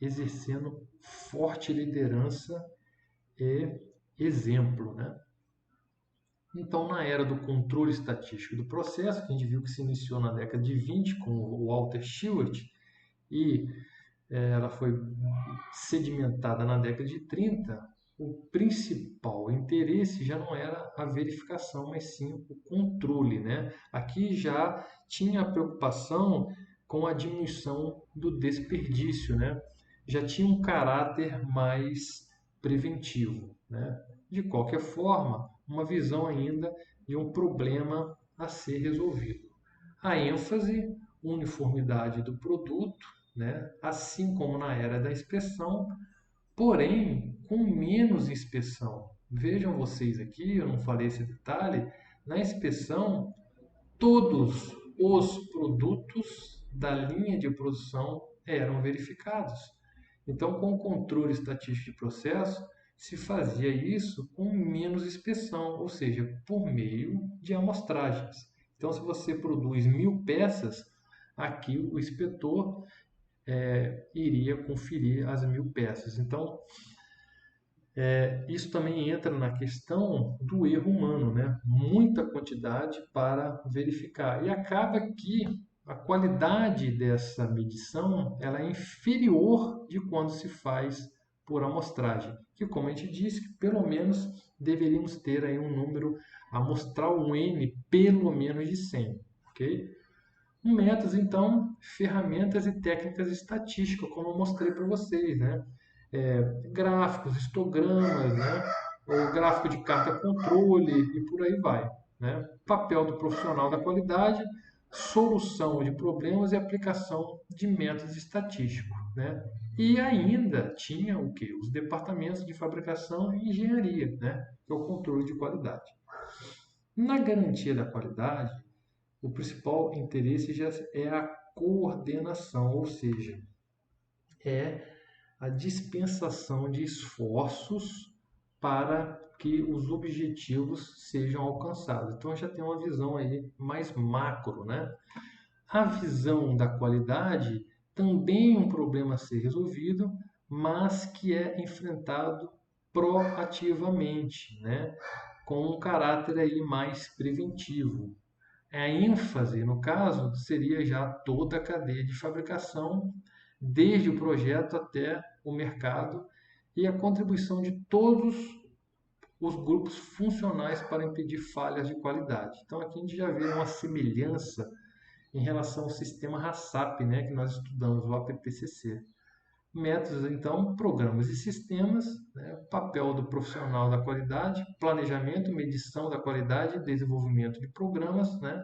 exercendo forte liderança e exemplo, né? Então, na era do controle estatístico do processo, que a gente viu que se iniciou na década de 20 com o Walter Shewhart e ela foi sedimentada na década de 30, o principal interesse já não era a verificação, mas sim o controle, né? Aqui já tinha a preocupação com a diminuição do desperdício, né? Já tinha um caráter mais preventivo, né? De qualquer forma, uma visão ainda de um problema a ser resolvido. A ênfase, uniformidade do produto, né? Assim como na era da inspeção, porém com menos inspeção. Vejam vocês aqui, eu não falei esse detalhe, na inspeção todos os produtos da linha de produção eram verificados. Então, com o controle estatístico de processo, se fazia isso com menos inspeção, ou seja, por meio de amostragens. Então, se você produz 1000 peças, aqui o inspetor iria conferir as 1000 peças. Então, isso também entra na questão do erro humano, né? Muita quantidade para verificar. E acaba que a qualidade dessa medição ela é inferior de quando se faz por amostragem, que como a gente disse, pelo menos deveríamos ter aí um número amostral, um N, pelo menos de 100, ok? Métodos, então, ferramentas e técnicas estatísticas, como eu mostrei para vocês, né? Gráficos, histogramas, né? O gráfico de carta controle e por aí vai, né? Papel do profissional da qualidade, solução de problemas e aplicação de métodos estatísticos, né? E ainda tinha o que? Os departamentos de fabricação e engenharia, né? Que é o controle de qualidade. Na garantia da qualidade, o principal interesse já é a coordenação, ou seja, é a dispensação de esforços para que os objetivos sejam alcançados. Então já tem uma visão aí mais macro, né? A visão da qualidade também é um problema a ser resolvido, mas que é enfrentado proativamente, né? Com um caráter aí mais preventivo. A ênfase, no caso, seria já toda a cadeia de fabricação, desde o projeto até o mercado, e a contribuição de todos os grupos funcionais para impedir falhas de qualidade. Então, aqui a gente já vê uma semelhança em relação ao sistema HACCP, né, que nós estudamos, o APPCC. Métodos, então, programas e sistemas, né, papel do profissional da qualidade, planejamento, medição da qualidade, desenvolvimento de programas, né,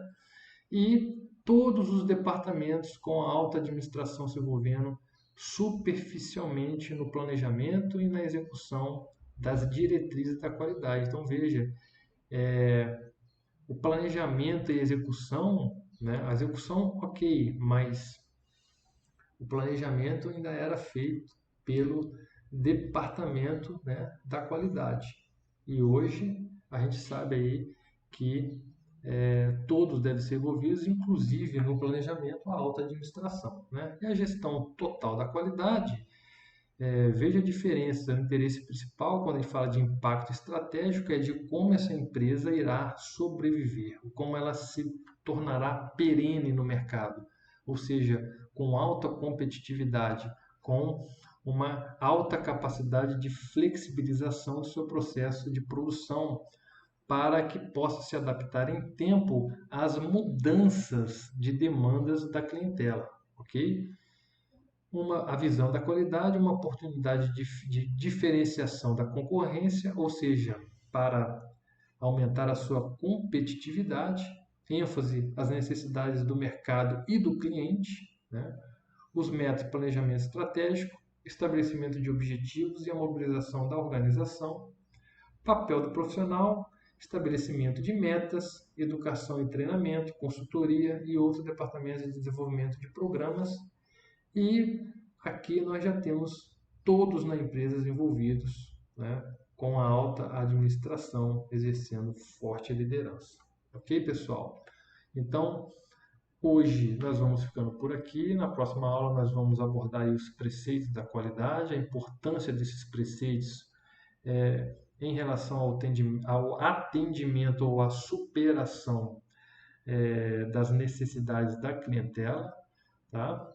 e todos os departamentos com a alta administração se envolvendo superficialmente no planejamento e na execução das diretrizes da qualidade. Então, veja, o planejamento e a execução, né? A execução, ok, mas o planejamento ainda era feito pelo departamento, né, da qualidade. E hoje a gente sabe aí que todos devem ser envolvidos, inclusive no planejamento, a alta administração, né? E a gestão total da qualidade, veja a diferença. O interesse principal, quando a gente fala de impacto estratégico, é de como essa empresa irá sobreviver, como ela se tornará perene no mercado, ou seja, com alta competitividade, com uma alta capacidade de flexibilização do seu processo de produção, para que possa se adaptar em tempo às mudanças de demandas da clientela, ok? A visão da qualidade, uma oportunidade de diferenciação da concorrência, ou seja, para aumentar a sua competitividade, ênfase às necessidades do mercado e do cliente, né? Os métodos de planejamento estratégico, estabelecimento de objetivos e a mobilização da organização, papel do profissional, estabelecimento de metas, educação e treinamento, consultoria e outros departamentos de desenvolvimento de programas. E aqui nós já temos todos na empresa envolvidos, né, com a alta administração exercendo forte liderança. Ok, pessoal? Então, hoje nós vamos ficando por aqui. Na próxima aula nós vamos abordar os preceitos da qualidade, a importância desses preceitos em relação ao atendimento ou à superação das necessidades da clientela, tá?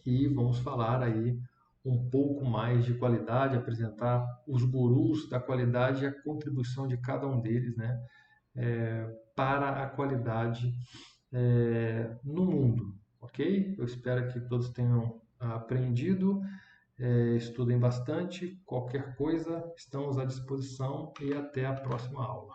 E vamos falar aí um pouco mais de qualidade, apresentar os gurus da qualidade e a contribuição de cada um deles, né, para a qualidade no mundo, ok? Eu espero que todos tenham aprendido. Estudem bastante. Qualquer coisa, estamos à disposição e até a próxima aula.